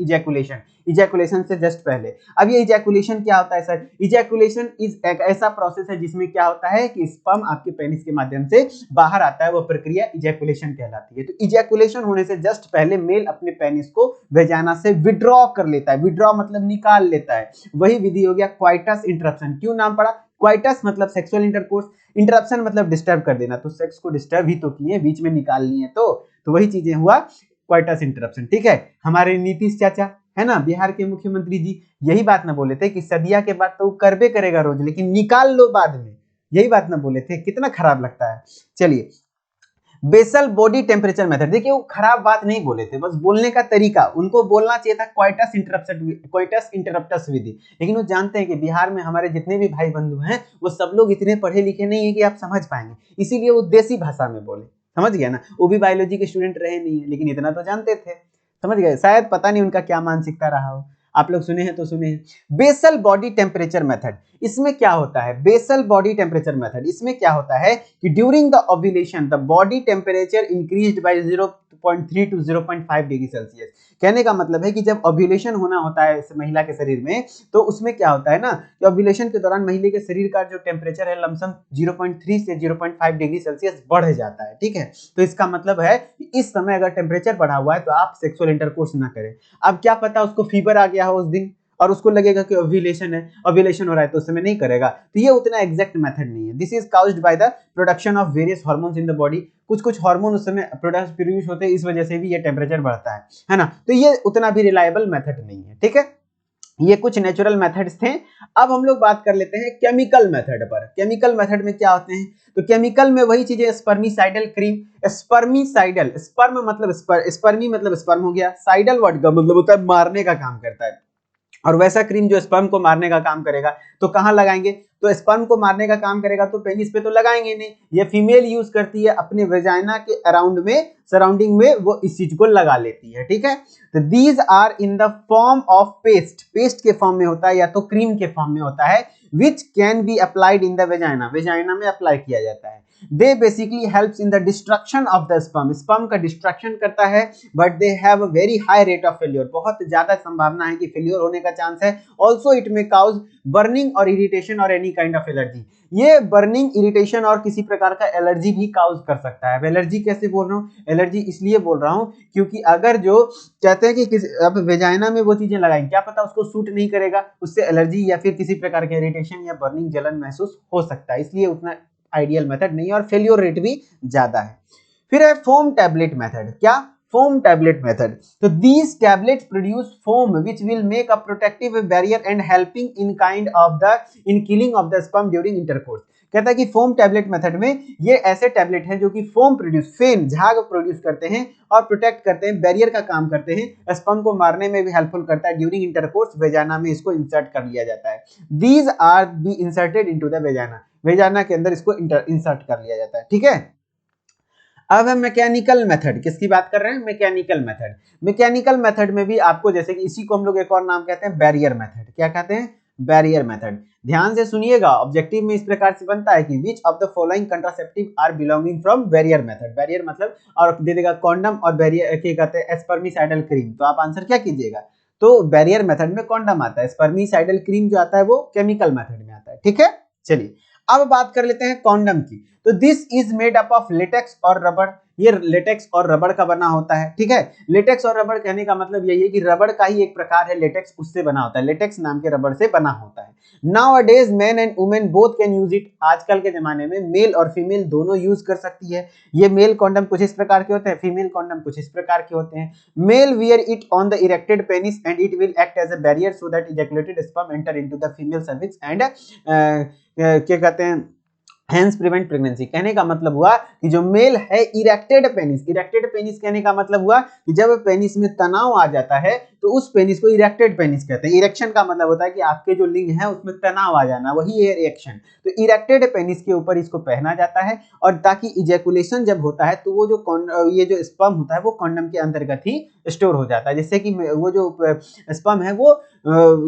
ejaculation, ejaculation से जस्ट पहले। अब ये इजैकुलेशन क्या होता है सर, इजैकुलेशन इज एक ऐसा प्रोसेस है जिसमें क्या होता है कि स्पर्म आपके पेनिस के माध्यम से बाहर आता है, वो प्रक्रिया इजैकुलेशन कहलाती है। तो इजैकुलेशन होने से जस्ट पहले मेल अपने पेनिस को वेजाना से विड्रॉ कर लेता है, विड्रॉ मतलब निकाल लेता है, वही विधि हो गया क्वाइटस इंटरप्शन। क्यों नाम पड़ा क्वाइटस, मतलब सेक्सुअल इंटरकोर्स, इंटरप्शन मतलब डिस्टर्ब कर देना, तो सेक्स को डिस्टर्ब ही तो किए, बीच में निकाल लिए, तो वही चीजें हुआ क्वाइटस इंटरप्शन, ठीक है। हमारे नीतीश चाचा है ना, बिहार के मुख्यमंत्री जी, यही बात ना बोले थे कि सदिया के बाद तो करबे करेगा रोज, लेकिन निकाल लो बाद में, यही बात ना बोले थे, कितना खराब लगता है। चलिए, बेसल बॉडी टेम्परेचर मेथड, देखिए वो खराब बात नहीं बोले थे, बस बोलने का तरीका, उनको बोलना चाहिए था क्वाइटस इंटरप्टस विधि, लेकिन वो जानते हैं कि बिहार में हमारे जितने भी भाई बंधु हैं वो सब लोग इतने पढ़े लिखे नहीं है कि आप समझ पाएंगे, इसीलिए वो देसी भाषा में बोले, समझ गया ना। वो भी बायोलॉजी के स्टूडेंट रहे नहीं है, लेकिन इतना तो जानते थे, समझ गए। शायद पता नहीं उनका क्या मानसिकता रहा हो, आप लोग सुने हैं तो सुने हैं। बेसल बॉडी टेम्परेचर मेथड, इसमें क्या होता है, बेसल बॉडी टेम्परेचर मेथड, इसमें क्या होता है कि during the ovulation the body temperature increased by 0.3 to 0.5 degree Celsius. कहने का मतलब है कि जब ओव्यूलेशन होना होता है इस महिला के शरीर में, तो उसमें क्या होता है ना कि ओव्यूलेशन के दौरान महिला के शरीर का जो टेम्परेचर है लमसम 0.3 से 0.5 डिग्री सेल्सियस बढ़ जाता है, ठीक है। तो इसका मतलब है कि इस समय अगर टेम्परेचर बढ़ा हुआ है तो आप सेक्सुअल इंटरकोर्स ना करें। अब क्या पता उसको फीवर आ गया हो उस दिन और उसको लगेगा कि ओव्यूलेशन है, ओव्यूलेशन हो रहा है, तो उस समय नहीं करेगा, तो ये उतना एग्जैक्ट मेथड नहीं है। This is caused by the production of various hormones in the body, कुछ हार्मोन उस समय प्रोड्यूस होते हैं, इस वजह से भी ये टेम्परेचर बढ़ता है ना। तो ये उतना भी रिलायबल मेथड नहीं है, ठीक है। ये कुछ नेचुरल मेथड्स थे। अब हम लोग बात कर लेते हैं केमिकल मेथड पर। केमिकल मेथड में क्या होते हैं, तो केमिकल में वही चीजें, स्पर्मिसाइडल क्रीम, स्पर्मिसाइडल, स्पर्म मतलब स्पर्मी मतलब स्पर्म हो गया, साइडल वर्ड का मतलब होता है मारने का काम करता है, और वैसा क्रीम जो स्पर्म को मारने का काम करेगा तो कहां लगाएंगे, तो स्पर्म को मारने का काम करेगा तो पेनिस पे तो लगाएंगे नहीं, ये फीमेल यूज करती है अपने वेजाइना के अराउंड में, सराउंडिंग में वो इस चीज को लगा लेती है, ठीक है। तो these are in the form of paste, paste के फॉर्म में होता है या तो क्रीम के फॉर्म में होता है, which can be applied in the vagina, vagina में अप्लाई किया जाता है। They basically helps in the destruction of the sperm, sperm का डिस्ट्रक्शन करता है, but they have a very high rate of failure, बहुत ज्यादा संभावना है कि फेल्योर होने का चांस है। Also it may cause burning और इरिटेशन और एनी काइंड ऑफ एलर्जी, ये बर्निंग, इरिटेशन और किसी प्रकार का एलर्जी भी काउज कर सकता है। एलर्जी कैसे बोल रहा हूँ, एलर्जी इसलिए बोल रहा हूँ क्योंकि अगर जो कहते हैं कि अब वेजाइना में वो चीजें लगाएं, क्या पता उसको सूट नहीं करेगा, उससे एलर्जी या फिर किसी प्रकार के इरिटेशन या बर्निंग, जलन महसूस हो सकता है, इसलिए उतना आइडियल मेथड नहीं है और फेल्योर रेट भी ज्यादा है। फिर है फोम टैबलेट मेथड, क्या, फोम टैबलेट मेथड। तो these tablets produce foam which will make a protective barrier and helping in killing of the sperm during intercourse। कहता है कि फोम टैबलेट मेथड में ये ऐसे टैबलेट हैं जो कि फोम प्रोड्यूस, फेम, झाग प्रोड्यूस करते हैं और प्रोटेक्ट करते हैं, बैरियर का काम करते हैं, स्पर्म को मारने में भी हेल्पफुल करता है। ड्यूरिंग इंटरकोर्स वेजाना में इसको इंसर्ट कर लिया जाता है, these R be inserted into the वेजाना, वेजाना के अंदर इसको इंसर्ट कर लिया जाता है, ठीक है। अब है मैकेनिकल मेथड, किसकी बात कर रहे हैं, मैकेनिकल मेथड। मैकेनिकल मेथड में भी आपको जैसे कि इसी को हम लोग एक और नाम कहते हैं बैरियर मेथड, क्या कहते हैं, बैरियर मेथड। ध्यान से सुनिएगा, ऑब्जेक्टिव में इस प्रकार से बनता है कि which of the following contraceptive are belonging from barrier method, barrier मतलब और दे देगा कॉन्डम और बैरियर क्या कहते हैं स्पर्मिसाइडल क्रीम, तो आप आंसर क्या कीजिएगा, तो बैरियर मेथड में कॉन्डम आता है, स्पर्मिसाइडल क्रीम जो आता है वो केमिकल मेथड में आता है, ठीक है। चलिए अब बात कर लेते हैं कॉन्डम की। तो this is made up of latex और रबड़, ये लेटेक्स और रबड़ का बना होता है, ठीक है। लेटेक्स और रबड़ कहने का मतलब यही है कि रबड़ का ही एक प्रकार है लेटेक्स, उससे बना होता है, लेटेक्स नाम के रबड़ से बना होता है। Nowadays main and women both can use it, आजकल के जमाने में मेल और फीमेल दोनों यूज कर सकती है। ये मेल कॉन्डम कुछ इस प्रकार के होते हैं, फीमेल कॉन्डम कुछ इस प्रकार के होते हैं। Male wear it on the erected penis and it will act as a barrier so that ejaculated sperm enter into the female cervix and क्या कहते हैं हेंस प्रिवेंट प्रेगनेंसी। कहने का मतलब हुआ कि जो मेल है इरेक्टेड पेनिस कहने का मतलब हुआ कि जब पेनिस में तनाव आ जाता है तो उस पेनिस को इरेक्टेड पेनिस कहते हैं। इरेक्शन का मतलब होता है कि आपके जो लिंग है उसमें तनाव आ जाना, वही है इरेक्शन। तो इरेक्टेड पेनिस के ऊपर इसको पहना जाता है और ताकि इजैकुलेशन जब होता है तो वो जो ये जो स्पर्म होता है वो कॉन्डम के अंतर्गत ही स्टोर हो जाता है, जिससे कि वो जो स्पर्म है वो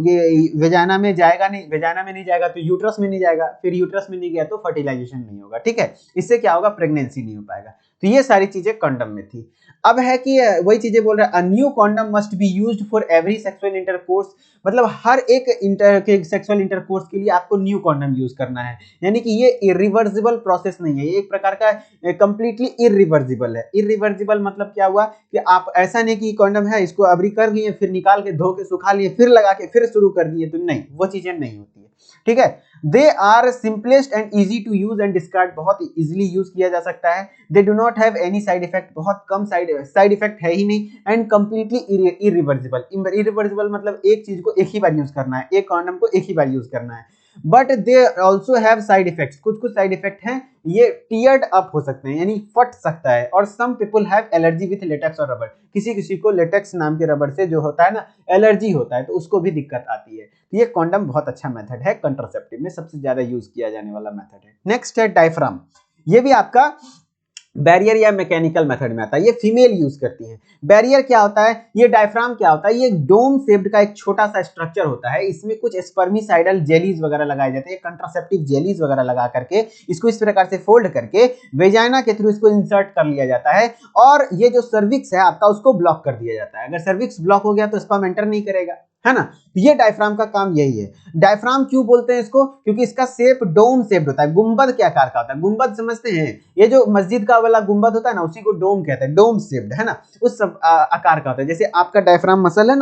ये वेजाना में जाएगा नहीं, वेजाना में नहीं जाएगा तो यूट्रस में नहीं जाएगा, फिर यूट्रस में नहीं गया तो फर्टिलाइजेशन नहीं होगा। ठीक है, इससे क्या होगा, प्रेगनेंसी नहीं हो पाएगा। तो ये सारी चीजें कॉन्डम में थी। अब है कि वही चीजें बोल रहा है, a new condom must be used for every sexual intercourse. मतलब हर एक सेक्सुअल इंटरकोर्स के लिए आपको न्यू कॉन्डम यूज करना है, यानी कि ये इरिवर्सिबल प्रोसेस नहीं है, ये एक प्रकार का कंप्लीटली इरिवर्सिबल है। इरिवर्सिबल मतलब क्या हुआ कि आप ऐसा नहीं कि कॉन्डम है इसको अबरी कर लिए फिर निकाल के धो के सुखा लिए फिर लगा के फिर शुरू कर दिए, तो नहीं, वो चीजें नहीं होती है। ठीक है, they are simplest and easy to use and discard, बहुत इजीली यूज किया जा सकता है। They do not have any side effect, बहुत कम साइड इफेक्ट है ही नहीं। एंड कंप्लीटली इरिवर्सिबल, इरिवर्सिबल मतलब एक चीज को एक ही बार यूज करना है, एक कॉन्डम को एक ही बार यूज करना है। But they also have side effects, कुछ कुछ साइड इफेक्ट हैं, ये टीयर्ड अप हो सकते हैं यानी फट सकता है। और some people have allergy with latex और रबर, किसी किसी को लेटेक्स नाम के रबर से जो होता है ना एलर्जी होता है, तो उसको भी दिक्कत आती है। तो ये कॉन्डम बहुत अच्छा मेथड है, कंट्रासेप्टिव में सबसे ज्यादा यूज किया जाने वाला मेथड है। नेक्स्ट है डायफ्राम, ये भी आपका बैरियर या मैकेनिकल मेथड में आता है, ये फीमेल यूज करती हैं। बैरियर क्या होता है, ये डायफ्राम क्या होता है, ये डोम शेप्ड का एक छोटा सा स्ट्रक्चर होता है, इसमें कुछ स्पर्मिसाइडल जेलीज वगैरह लगाए जाते हैं, कंट्रासेप्टिव जेलीज वगैरह लगा करके इसको इस प्रकार से फोल्ड करके वेजाइना के थ्रू इसको इंसर्ट कर लिया जाता है और ये जो सर्विक्स है आपका उसको ब्लॉक कर दिया जाता है। अगर सर्विक्स ब्लॉक हो गया तो स्पर्म एंटर नहीं करेगा, है ना। तो ये डायफ्राम का काम यही है। डायफ्राम क्यों बोलते हैं इसको, क्योंकि इसका शेप डोम शेप्ड होता है, गुंबद के आकार का होता है। गुंबद समझते हैं, ये जो मस्जिद का वाला गुंबद होता है ना उसी को डोम कहते हैं, डोम शेप्ड, है ना, उस सब आकार का होता है। जैसे आपका डायफ्राम मसल है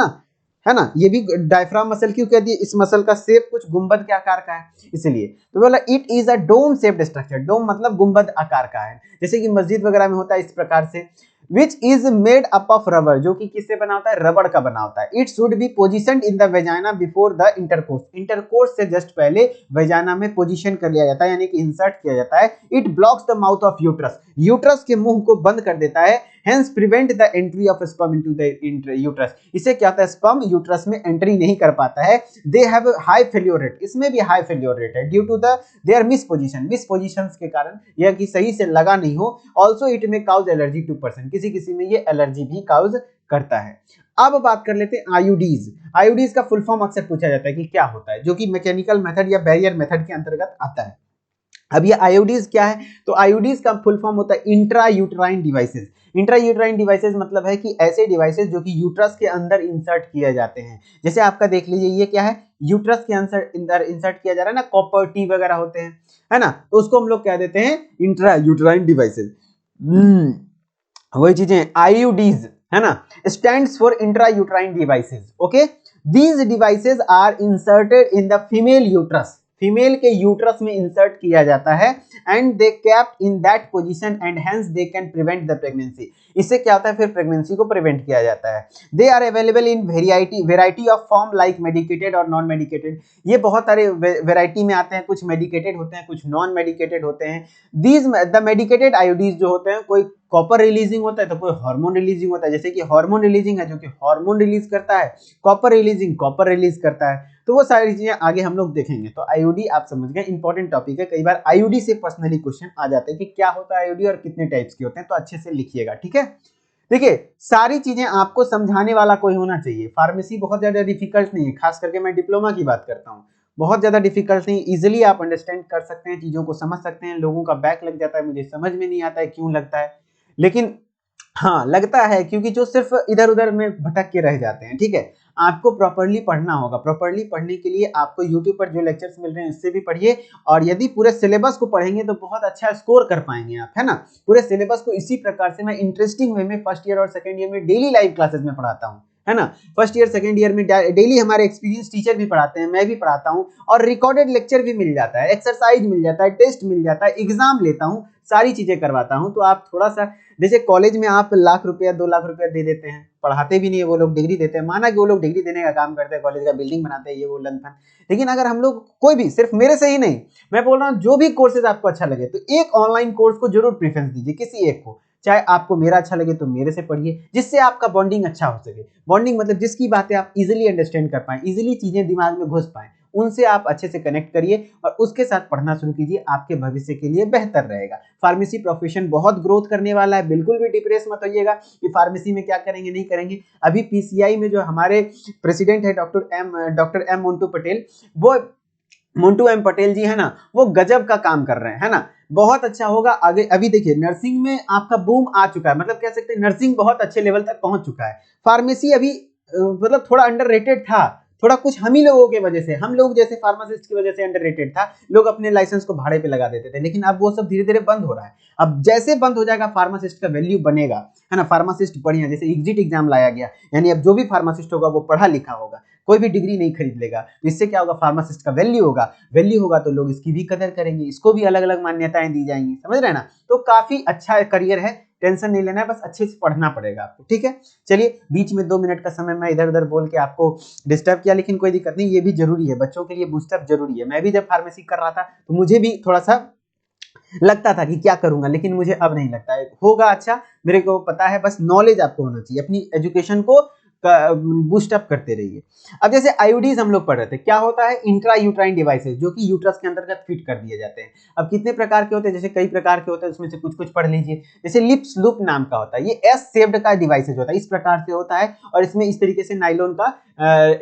ना, ये भी डायफ्राम मसल क्यों कह दिए, इस मसल का शेप कुछ गुंबद के आकार का है इसलिए। तो बोला it is a dome shaped structure, dome मतलब गुंबद आकार का है, जैसे कि मस्जिद वगैरह में होता है इस प्रकार से। Which is made up of rubber, जो कि किससे बना होता है, रबड़ का बना होता है। It should be position in the vagina before the intercourse, intercourse से जस्ट पहले वेजाइना में पोजीशन कर लिया जाता है, यानी कि इंसर्ट किया जाता है। It blocks the mouth of uterus, uterus के मुंह को बंद कर देता है। Hence prevent the entry of sperm into the uterus, इससे क्या होता है, स्पर्म यूट्रस में एंट्री नहीं कर पाता है। They have high failure rate, इसमें भी हाई फेल्योर रेट है due to the their mis positions के कारण, यह कि सही से लगा नहीं हो। Also it may cause allergy to person, किसी किसी में ये एलर्जी भी काउज करता है। अब बात कर लेते हैं आईयूडीज। आईयूडीज का फुल फॉर्म अक्सर पूछा जाता है कि क्या होता है, जो कि मैकेनिकल मेथड या बैरियर मेथड के अंतर्गत आता है। अब ये आईयूडीज क्या है, तो आईयूडीज का फुल फॉर्म होता है intra uterine devices. Intra uterine devices मतलब है कि ऐसे डिवाइसेस जो कि यूट्रस के अंदर इंसर्ट किए जाते हैं। जैसे आपका देख लीजिए ये क्या है, यूट्रस के अंदर इंसर्ट किया जा रहा है ना, कॉपर टी वगैरह होते हैं, है ना, तो उसको हम लोग क्या देते हैं, इंट्रा यूट्राइन डिवाइसेस। वही चीजें आईयूडीज, है ना, stands for intra uterine devices. Okay, these devices are inserted in the female uterus, female के यूट्रस में इंसर्ट किया जाता है। And they kept in that position and hence they can prevent the pregnancy, इससे क्या होता है, फिर प्रेगनेंसी को प्रिवेंट किया जाता है। They are available in variety of form like medicated और नॉन मेडिकेटेड, ये बहुत सारे वेराइटी में आते हैं, कुछ मेडिकेटेड होते हैं कुछ नॉन मेडिकेटेड होते हैं। दीज द मेडिकेटेड आईयूडीज जो होते हैं, कोई कॉपर रिलीजिंग होता है तो कोई हार्मोन रिलीजिंग होता है, जैसे कि हार्मोन रिलीजिंग है जो कि हार्मोन रिलीज करता है, कॉपर रिलीजिंग कॉपर रिलीज करता है। तो वो सारी चीजें आगे हम लोग देखेंगे। तो आईयूडी आप समझ गए, इंपॉर्टेंट टॉपिक है, कई बार आईयूडी से पर्सनली क्वेश्चन आ जाते हैं कि क्या होता है आईयूडी और कितने टाइप्स के होते हैं, तो अच्छे से लिखिएगा, ठीक है। देखिए सारी चीजें आपको समझाने वाला कोई होना चाहिए, फार्मेसी बहुत ज्यादा डिफिकल्ट नहीं है, खास करके मैं डिप्लोमा की बात करता हूँ, बहुत ज्यादा डिफिकल्ट नहीं, इजिली आप अंडरस्टैंड कर सकते हैं, चीजों को समझ सकते हैं। लोगों का बैक लग जाता है, मुझे समझ में नहीं आता है क्यों लगता है, लेकिन हाँ लगता है क्योंकि जो सिर्फ इधर उधर में भटक के रह जाते हैं। ठीक है, आपको प्रॉपर्ली पढ़ना होगा, प्रॉपर्ली पढ़ने के लिए आपको YouTube पर जो लेक्चर्स मिल रहे हैं उससे भी पढ़िए, और यदि पूरे सिलेबस को पढ़ेंगे तो बहुत अच्छा स्कोर कर पाएंगे आप, है ना। पूरे सिलेबस को इसी प्रकार से मैं इंटरेस्टिंग वे में फर्स्ट ईयर और सेकंड ईयर में डेली लाइव क्लासेस में पढ़ाता हूँ, है ना। फर्स्ट ईयर सेकंड ईयर में डेली हमारे एक्सपीरियंस टीचर भी पढ़ाते हैं, मैं भी पढ़ाता हूँ, और रिकॉर्डेड लेक्चर भी मिल जाता है, एक्सरसाइज मिल जाता है, टेस्ट मिल जाता है, एग्जाम लेता हूँ, सारी चीजें करवाता हूँ। तो आप थोड़ा सा, जैसे कॉलेज में आप लाख रुपया 2 लाख रुपया दे देते हैं, पढ़ाते भी नहीं है वो लोग, डिग्री देते हैं, माना कि वो लोग डिग्री देने का काम करते हैं, कॉलेज का बिल्डिंग बनाते हैं, ये वो लन फन। लेकिन अगर हम लोग कोई भी, सिर्फ मेरे से ही नहीं, मैं बोल रहा हूँ जो भी कोर्सेज आपको अच्छा लगे, तो एक ऑनलाइन कोर्स को जरूर प्रेफरेंस दीजिए, किसी एक को। चाहे आपको मेरा अच्छा लगे तो मेरे से पढ़िए, जिससे आपका बॉन्डिंग अच्छा हो सके। बॉन्डिंग मतलब जिसकी बातें आप इजीली अंडरस्टैंड कर पाए, इजीली चीजें दिमाग में घुस पाए, उनसे आप अच्छे से कनेक्ट करिए और उसके साथ पढ़ना शुरू कीजिए, आपके भविष्य के लिए बेहतर रहेगा। फार्मेसी प्रोफेशन बहुत ग्रोथ करने वाला है, बिल्कुल भी डिप्रेस मत होइएगा कि फार्मेसी में क्या करेंगे नहीं करेंगे। अभी पीसीआई में जो हमारे प्रेसिडेंट है डॉक्टर एम मोन्टू पटेल, वो मोन्टू एम पटेल जी है ना, वो गजब का काम कर रहे हैं, है ना, बहुत अच्छा होगा आगे। अभी देखिए नर्सिंग में आपका बूम आ चुका है, मतलब कह सकते हैं नर्सिंग बहुत अच्छे लेवल तक पहुंच चुका है। फार्मेसी अभी मतलब थोड़ा अंडररेटेड था, थोड़ा कुछ हम ही लोगों की वजह से, हम लोग जैसे फार्मासिस्ट की वजह से अंडररेटेड था, लोग अपने लाइसेंस को भाड़े पे लगा देते थे, लेकिन अब वो सब धीरे धीरे बंद हो रहा है। अब जैसे बंद हो जाएगा फार्मासिस्ट का वैल्यू बनेगा, है ना, फार्मासिस्ट बढ़िया, जैसे एग्जिट एग्जाम लाया गया, यानी अब जो भी फार्मासिस्ट होगा वो पढ़ा लिखा होगा, कोई भी डिग्री नहीं खरीद लेगा। इससे क्या होगा, फार्मासिस्ट का वैल्यू होगा, वैल्यू होगा तो लोग इसकी भी कदर करेंगे, इसको भी अलग अलग मान्यताएं दी जाएंगी, समझ रहे हैं ना। तो काफी अच्छा करियर है, टेंशन नहीं लेना है, बस अच्छे से पढ़ना पड़ेगा आपको, ठीक है। चलिए, बीच में 2 मिनट का समय मैं इधर उधर बोल के आपको डिस्टर्ब किया, लेकिन कोई दिक्कत नहीं, ये भी जरूरी है, बच्चों के लिए बूस्टअप जरूरी है। मैं भी जब फार्मेसी कर रहा था तो मुझे भी थोड़ा सा लगता था कि क्या करूंगा, लेकिन मुझे अब नहीं लगता है, होगा अच्छा, मेरे को पता है, बस नॉलेज आपको होना चाहिए, अपनी एजुकेशन को बूस्ट अप करते रहिए। अब जैसे आईयूडीज हम लोग पढ़ रहे थे, क्या होता है, इंट्रा यूट्राइन डिवाइसेस, जो कि यूट्रस के अंतर्गत फिट कर दिए जाते हैं। अब कितने प्रकार के होते हैं, जैसे कई प्रकार के होते हैं, उसमें से कुछ कुछ पढ़ लीजिए। जैसे लिप्स लूप नाम का होता है, ये एस शेप्ड का डिवाइसेज होता है, इस प्रकार से होता है, और इसमें इस तरीके से नाइलॉन का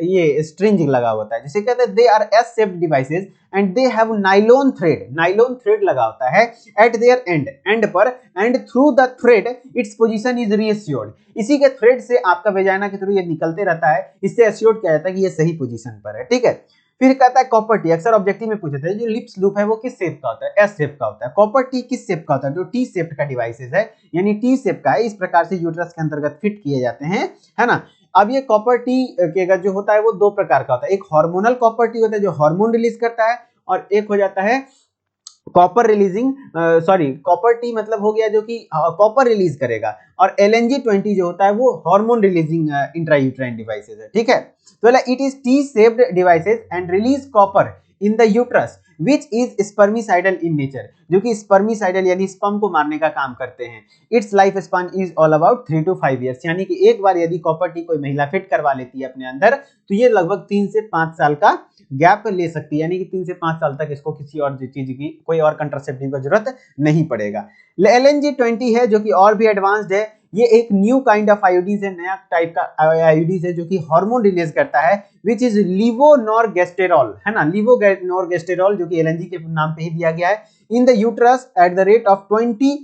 ये स्ट्रिंग लगा होता है, जिसे कहते हैं they R S shaped devices and they have nylon thread लगा होता है एट देयर एंड पर, and through the thread its position is reassured. इसी के थ्रेड से आपका वेजाइना के थ्रू ये निकलते रहता है, इससे एश्योर्ड किया जाता है कि ये सही पोजीशन पर है, ठीक है। फिर कहता है कॉपर टी, अक्सर ऑब्जेक्टिव में पूछे थे, जो लिप्स लूप है वो किस शेप का होता है, एस शेप का होता है। कॉपर टी किस शेप का होता है, जो टी शेप का डिवाइसेस है, यानी टी शेप का है, इस प्रकार से यूट्रस के अंतर्गत फिट किए जाते हैं, है ना। अब ये कॉपर टी के जो होता है वो 2 प्रकार का होता है, एक हार्मोनल कॉपर टी होता है जो हार्मोन रिलीज करता है, और एक हो जाता है copper releasing, sorry copper T मतलब हो गया जो कि कॉपर रिलीज करेगा, और LNG-20 जो होता है वो हार्मोन रिलीजिंग इंट्रायूट्राइन डिवाइसेस है, ठीक है। तो it is T shaped devices and release copper in the uterus which is spermicidal in nature, जो कि स्पर्मिसाइडल यानी स्पर्म को मारने का काम करते हैं। It's life span is all about 3 to 5 years, यानी कि एक बार यदि कॉपर टी कोई महिला फिट करवा लेती है अपने अंदर, तो ये लगभग 3 से 5 साल का गैप ले सकती है, यानी कि 3 से 5 साल तक इसको किसी और चीज की, कोई और कंट्रासेप्टिव का जरूरत नहीं पड़ेगा। LNG-20 है जो कि और भी एडवांस्ड है, ये एक न्यू काइंड ऑफ आयोडीज है, नया टाइप का आयोडीज है जो कि हार्मोन रिलीज करता है, विच इज लीवोनॉर्गेस्टेरॉल, है ना, लीवोनॉर्गेस्टेरॉल, जो कि LNG के नाम पे ही दिया गया है, in the uterus at the rate of 20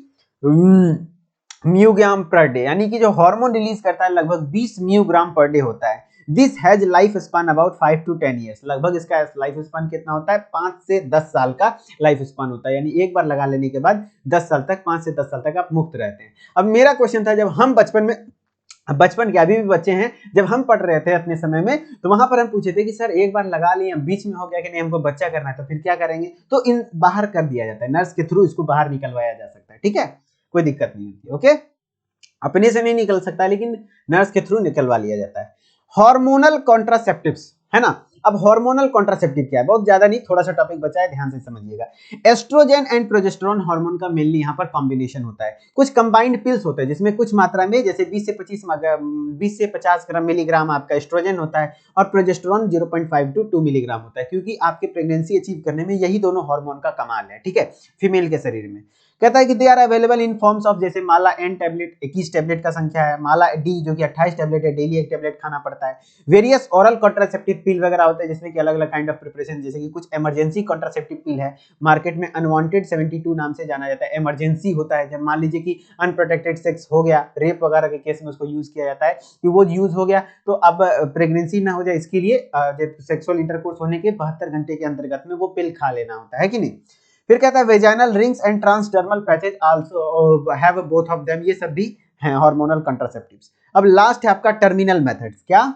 mu gram per day, यानी कि जो हार्मोन रिलीज करता है लगभग 20 म्यूग्राम पर डे होता है। This has life span about 5 to 10 years, लगभग इसका लाइफ स्पान कितना होता है, 5 से 10 साल का लाइफ स्पान होता है, यानी एक बार लगा लेने के बाद 10 साल तक, 5 से 10 साल तक आप मुक्त रहते हैं। अब मेरा क्वेश्चन था, जब हम बचपन के अभी भी बच्चे हैं, जब हम पढ़ रहे थे अपने समय में, तो वहां पर हम पूछे थे कि सर एक बार लगा लिए, बीच में हो गया कि नहीं, हमको बच्चा करना है, तो फिर क्या करेंगे, तो इन बाहर कर दिया जाता है, नर्स के थ्रू इसको बाहर निकलवाया जा सकता है, ठीक है, कोई दिक्कत नहीं होती, ओके। अपने से नहीं निकल सकता, लेकिन नर्स के थ्रू निकलवा लिया जाता है। हार्मोनल कॉन्ट्रासेप्टिव्स, है ना। अब हार्मोनल कॉन्ट्रासेप्टिव क्या है, बहुत ज्यादा नहीं, थोड़ा सा टॉपिक बचा है, ध्यान से समझिएगा। एस्ट्रोजन एंड प्रोजेस्टेरोन हार्मोन का मेनली यहाँ पर कॉम्बिनेशन होता है, कुछ कंबाइंड पिल्स होते हैं जिसमें कुछ मात्रा में, जैसे 20 से 50 ग्राम मिलीग्राम आपका एस्ट्रोजन होता है, और प्रोजेस्टेरोन 0.5 to 2 मिलीग्राम होता है, क्योंकि आपके प्रेगनेंसी अचीव करने में यही दोनों हार्मोन का कमाल है, ठीक है, फीमेल के शरीर में। कहता है कि they are available in forms of, जैसे माला एन टैबलेट 21 टैबलेट का संख्या है, माला डी जो कि 28 टैबलेट है, डेली एक टैबलेट खाना पड़ता है। वेरियस ओरल कॉन्ट्रासेप्टिव पिल वगैरह होते हैं, जिसमें कि अलग अलग काइंड ऑफ प्रिपरेशन, जैसे कि कुछ इमरजेंसी कॉन्ट्रासेप्टिव पिल है, मार्केट में अनवांटेड 72 नाम से जाना जाता है, इमरजेंसी होता है जब मान लीजिए कि अनप्रोटेक्टेड सेक्स हो गया, रेप वगैरह के केस में उसको यूज किया जाता है, कि वो यूज हो गया तो अब प्रेगनेंसी ना हो जाए, इसके लिए सेक्सुअल इंटरकोर्स होने के 72 घंटे के अंतर्गत में वो पिल खा लेना होता है कि नहीं। फिर कहता है vaginal rings and transdermal patches also have both of them, ये सब भी हैं हार्मोनल कंट्रासेप्टिव्स। अब लास्ट है आपका टर्मिनल मेथड्स। क्या?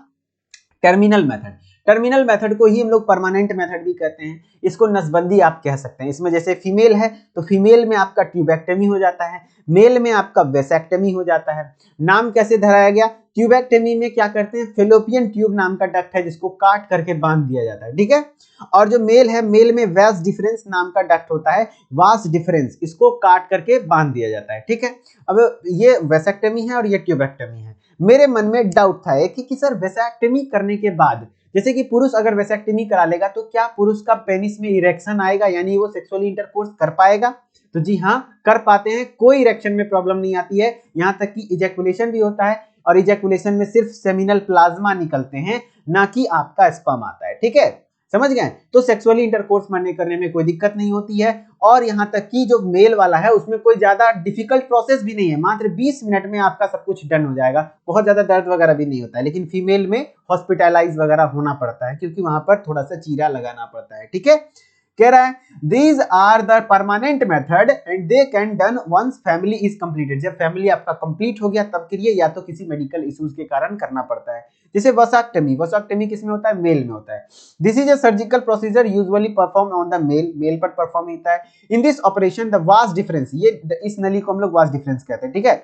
Terminal method. टर्मिनल मेथड को ही हम लोग परमानेंट मेथड भी कहते हैं, इसको नसबंदी आप कह सकते हैं। इसमें जैसे फीमेल है तो फीमेल में आपका ट्यूबेक्टमी हो जाता है, मेल में आपका वेसेक्टमी हो जाता है। नाम कैसे धराया गया? ट्यूबेक्टमी में क्या करते हैं, फेलोपियन ट्यूब नाम का डक्ट है जिसको काट करके बांध दिया जाता है, ठीक है। और जो मेल है, मेल में वास डिफरेंस नाम का डक्ट होता है, वास डिफरेंस, इसको काट करके बांध दिया जाता है, ठीक है। अब ये वेसेक्टमी है और ये ट्यूबेक्टमी है। मेरे मन में डाउट था कि सर वेसेक्टमी करने के बाद, जैसे कि पुरुष अगर वेसेक्टमी करा लेगा तो क्या पुरुष का पेनिस में इरेक्शन आएगा, यानी वो सेक्सुअली इंटरकोर्स कर पाएगा? तो जी हाँ, कर पाते हैं, कोई इरेक्शन में प्रॉब्लम नहीं आती है। यहाँ तक कि इजैकुलेशन भी होता है, और इजैकुलेशन में सिर्फ सेमिनल प्लाज्मा निकलते हैं, ना कि आपका स्पर्म आता है, ठीक है, समझ गए। तो सेक्सुअली इंटरकोर्स करने में कोई दिक्कत नहीं होती है। और यहां तक कि जो मेल वाला है उसमें कोई ज्यादा डिफिकल्ट प्रोसेस भी नहीं है, मात्र 20 मिनट में आपका सब कुछ डन हो जाएगा, बहुत ज्यादा दर्द वगैरह भी नहीं होता है। लेकिन फीमेल में हॉस्पिटलाइज वगैरह होना पड़ता है, क्योंकि वहां पर थोड़ा सा चीरा लगाना पड़ता है, ठीक है। कह रहा है these are the permanent method and they can done once family is completed. जब फैमिली आपका कंप्लीट हो गया तब करिए, या तो किसी मेडिकल इश्यूज के कारण करना पड़ता है। जैसे वसाक्टमी, वसाक्टमी किसमें होता है? मेल में होता है। This is a surgical procedure usually perform on the male, male पर परफॉर्म होता है। In this operation the vas deferens, ये इस नली को हम लोग वास डिफरेंस कहते हैं, ठीक है।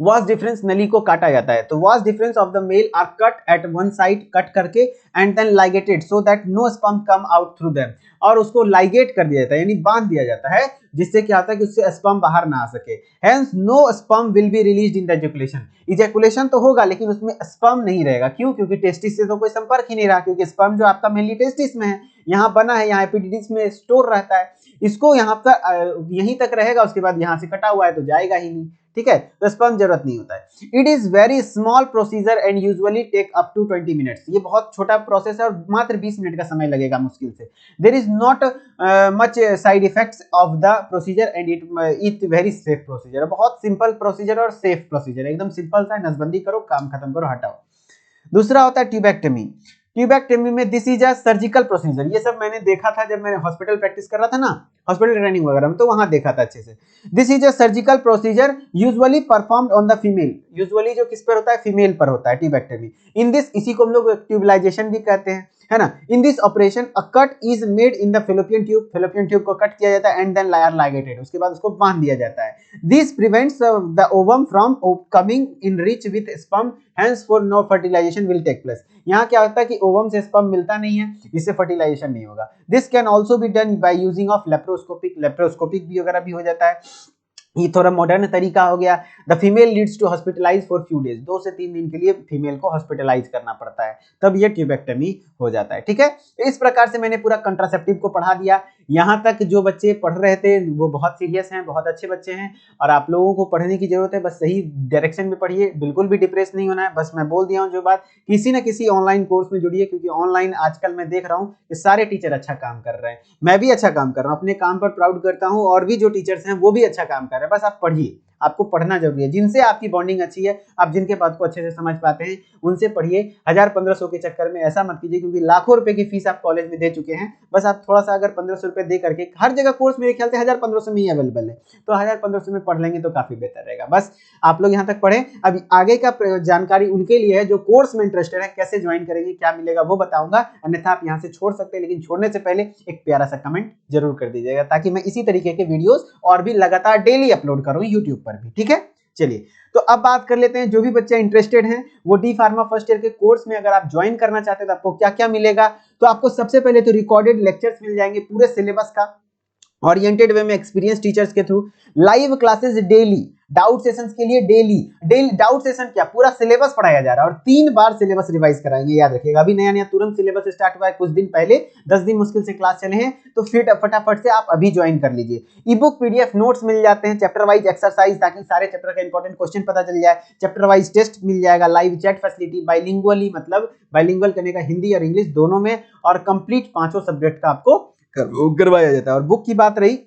वास डिफरेंस नली को काटा जाता है, तो vas deferens of the male are cut at one side, cut करके and then ligated so that no sperm come out through them, और उसको लाइगेट कर दिया जाता है, यानी बांध दिया जाता है, जिससे क्या होता है कि उससे स्पर्म बाहर ना आ सके। Hence no sperm will be released in the ejaculation. Ejaculation तो होगा लेकिन उसमें स्पर्म नहीं रहेगा। क्यों? क्योंकि टेस्टिस से तो कोई संपर्क ही नहीं रहा, क्योंकि स्पर्म जो आपका मेनली टेस्टिस में है, यहाँ बना है, यहाँ एपिडिडिस में स्टोर रहता है, इसको यहाँ पर यहीं तक रहेगा, उसके बाद यहाँ से कटा हुआ है तो जाएगा ही नहीं, ठीक है। तो स्पर्म जरूरत नहीं होता है। It is very small procedure and usually take up to 20 minutes. ये बहुत छोटा प्रोसेस है और मात्र 20 मिनट का समय लगेगा मुश्किल से। There is not much side effects of the procedure and it very safe procedure. बहुत सिंपल प्रोसीजर और सेफ प्रोसीजर, एकदम सिंपल सा, नसबंदी करो, काम खत्म करो, हटाओ। दूसरा होता है ट्यूबेक्टमी। ट्यूबेक्टमी में this is a surgical procedure. ये सब मैंने देखा था जब मैंने हॉस्पिटल प्रैक्टिस कर रहा था ना, हॉस्पिटल ट्रेनिंग वगैरह में, तो वहां देखा था अच्छे से। This is a surgical procedure usually performed on the female. Usually जो किस पर होता है? फीमेल पर होता है ट्यूबेक्टमी। इन दिस, इसी को हम लोग ट्यूबलाइजेशन भी कहते हैं, है ना। इन this operation a cut is made in the fallopian tube. Fallopian tube को कट किया जाता है एंड देन लायर लाइगेटेड, उसके बाद उसको बांध दिया जाता है। This prevents the ovum from coming in rich with sperm, henceforth no fertilization will take place। यहाँ क्या होता है कि ओवम से स्पर्म मिलता नहीं है, इससे फर्टिलाइजेशन नहीं होगा। This can also be done by using of laparoscopic, laparoscopic भी वगैरह भी हो जाता है, ये थोड़ा मॉडर्न तरीका हो गया। The female leads to hospitalise for few days, 2 से 3 दिन के लिए फीमेल को हॉस्पिटलाइज करना पड़ता है, तब ये ट्यूबेक्टमी हो जाता है, ठीक है। इस प्रकार से मैंने पूरा कंट्रासेप्टिव को पढ़ा दिया। यहाँ तक जो बच्चे पढ़ रहे थे वो बहुत सीरियस हैं, बहुत अच्छे बच्चे हैं, और आप लोगों को पढ़ने की जरूरत है, बस सही डायरेक्शन में पढ़िए, बिल्कुल भी डिप्रेस नहीं होना है। बस मैं बोल दिया हूँ जो बात, किसी न किसी ऑनलाइन कोर्स में जुड़िए, क्योंकि ऑनलाइन आजकल मैं देख रहा हूँ कि सारे टीचर अच्छा काम कर रहे हैं, मैं भी अच्छा काम कर रहा हूँ, अपने काम पर प्राउड करता हूँ, और भी जो टीचर्स हैं वो भी अच्छा काम कर रहे हैं। बस आप पढ़िए, आपको पढ़ना जरूरी है। जिनसे आपकी बॉन्डिंग अच्छी है, आप जिनके बात को अच्छे से समझ पाते हैं, उनसे पढ़िए। 1000-1500 के चक्कर में ऐसा मत कीजिए, क्योंकि लाखों रुपए की फीस आप कॉलेज में दे चुके हैं। बस आप थोड़ा सा अगर 1500 रुपए दे करके, हर जगह कोर्स मेरे ख्याल से 1000-1500 में ही अवेलेबल है, तो 1000-1500 में पढ़ लेंगे तो काफी बेहतर रहेगा। बस आप लोग यहाँ तक पढ़े। अब आगे का जानकारी उनके लिए है जो कोर्स में इंटरेस्टेड है, कैसे ज्वाइन करेंगे, क्या मिलेगा वो बताऊंगा, अन्यथा आप यहाँ से छोड़ सकते हैं। लेकिन छोड़ने से पहले एक प्यारा सा कमेंट जरूर कर दीजिएगा, ताकि मैं इसी तरीके के वीडियोस और भी लगातार डेली अपलोड करूँ यूट्यूब पर भी, ठीक है। चलिए, तो अब बात कर लेते हैं, जो भी बच्चे इंटरेस्टेड हैं वो डी फार्मा फर्स्ट ईयर के कोर्स में अगर आप ज्वाइन करना चाहते हैं तो आपको क्या क्या मिलेगा। तो आपको सबसे पहले तो रिकॉर्डेड लेक्चर्स मिल जाएंगे पूरे सिलेबस का, ओरिएंटेड वे में, एक्सपीरियंस टीचर्स के through. Live classes daily, doubt sessions के लिए डेली डाउट सेशन, क्या पूरा सिलेबस पढ़ाया जा रहा है, और 3 बार सिलेबस रिवाइज कराएंगे, याद रखिएगा। अभी नया नया तुरंत सिलेबस स्टार्ट हुआ है, कुछ दिन पहले, 10 दिन मुश्किल से क्लास चले हैं, तो फिर फटाफट से आप अभी ज्वाइन कर लीजिए। ई बुक पीडीएफ नोट्स मिल जाते हैं, चैप्टर वाइज एक्सरसाइज, ताकि सारे चैप्टर का इंपॉर्टेंट क्वेश्चन पता चल जाए, चैप्टर वाइज टेस्ट मिल जाएगा, लाइव चैट फैसिलिटी, बाइलिंगुअली, मतलब बाइलिंगुअल करने का हिंदी और इंग्लिश दोनों में, और कंप्लीट 5 सब्जेक्ट का आपको करवाया जाता है। और बुक की बात रही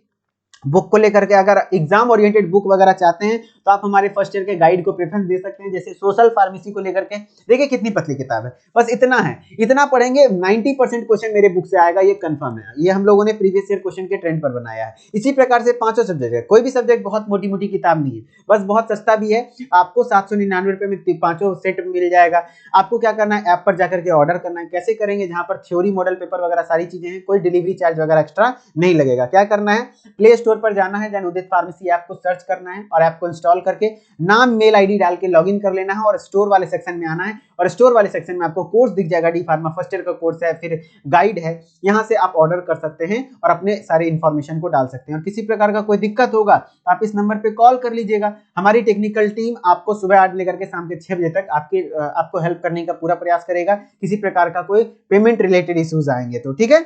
बुक को लेकर के अगर एग्जाम ओरिएंटेड बुक वगैरह चाहते हैं तो आप हमारे फर्स्ट ईयर के गाइड को प्रेफरेंस दे सकते हैं। जैसे सोशल फार्मेसी को लेकर के देखिए कितनी पतली किताब है, बस इतना है, इतना पढ़ेंगे 90% क्वेश्चन मेरे बुक से आएगा, ये कंफर्म है। ये हम लोगों ने प्रीवियस ईयर क्वेश्चन के ट्रेंड पर बनाया है। इसी प्रकार से पांचों सब्जेक्ट है, कोई भी सब्जेक्ट बहुत मोटी मोटी किताब नहीं है, बस बहुत सस्ता भी है। आपको 799 रुपए में पांचों सेट मिल जाएगा। आपको क्या करना है, ऐप पर जाकर के ऑर्डर करना है। कैसे करेंगे, जहां पर थ्योरी मॉडल पेपर वगैरह सारी चीजें हैं, कोई डिलीवरी चार्ज वगैरह एक्स्ट्रा नहीं लगेगा। क्या करना है, प्ले स्टोर पर जाना है, देन उदित फार्मेसी ऐप को सर्च करना है और ऐप को इंस्टॉल करके नाम मेल आईडी डाल के लॉगिन कर लेना है और स्टोर वाले सेक्शन में आना है। और स्टोर वाले सेक्शन में आपको कोर्स दिख जाएगा, डी फार्मा फर्स्ट ईयर का कोर्स है, फिर गाइड है, यहां से आप ऑर्डर कर सकते हैं और अपने सारे इंफॉर्मेशन को डाल सकते हैं। और किसी प्रकार का कोई दिक्कत होगा तो आप इस नंबर पे कॉल कर लीजिएगा। हमारी टेक्निकल टीम आपको सुबह 8 लेकर के शाम के 6 बजे तक आपको हेल्प करने का पूरा प्रयास करेगा। किसी प्रकार का कोई पेमेंट रिलेटेड इश्यूज आएंगे तो ठीक है।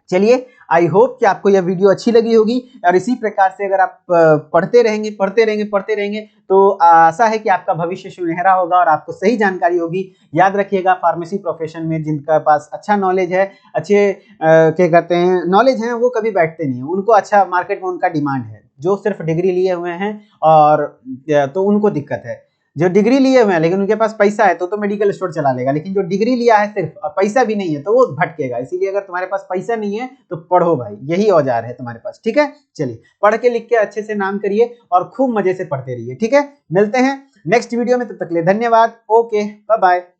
चलिए, आई होप कि आपको यह वीडियो अच्छी लगी होगी और इसी प्रकार से अगर आप पढ़ते रहेंगे तो आशा है कि आपका भविष्य सुनहरा होगा और आपको सही जानकारी होगी। याद रखिएगा, फार्मेसी प्रोफेशन में जिनका पास अच्छा नॉलेज है, अच्छे क्या कहते हैं नॉलेज है, वो कभी बैठते नहीं है, उनको अच्छा मार्केट में उनका डिमांड है। जो सिर्फ डिग्री लिए हुए हैं और तो उनको दिक्कत है। जो डिग्री लिए हुए हैं लेकिन उनके पास पैसा है तो मेडिकल स्टोर चला लेगा, लेकिन जो डिग्री लिया है सिर्फ और पैसा भी नहीं है तो वो भटकेगा। इसीलिए अगर तुम्हारे पास पैसा नहीं है तो पढ़ो भाई, यही औजार है तुम्हारे पास, ठीक है। चलिए, पढ़ के लिख के अच्छे से नाम करिए और खूब मजे से पढ़ते रहिए, ठीक है। मिलते हैं नेक्स्ट वीडियो में, तब तक के लिए धन्यवाद। Okay, bye bye.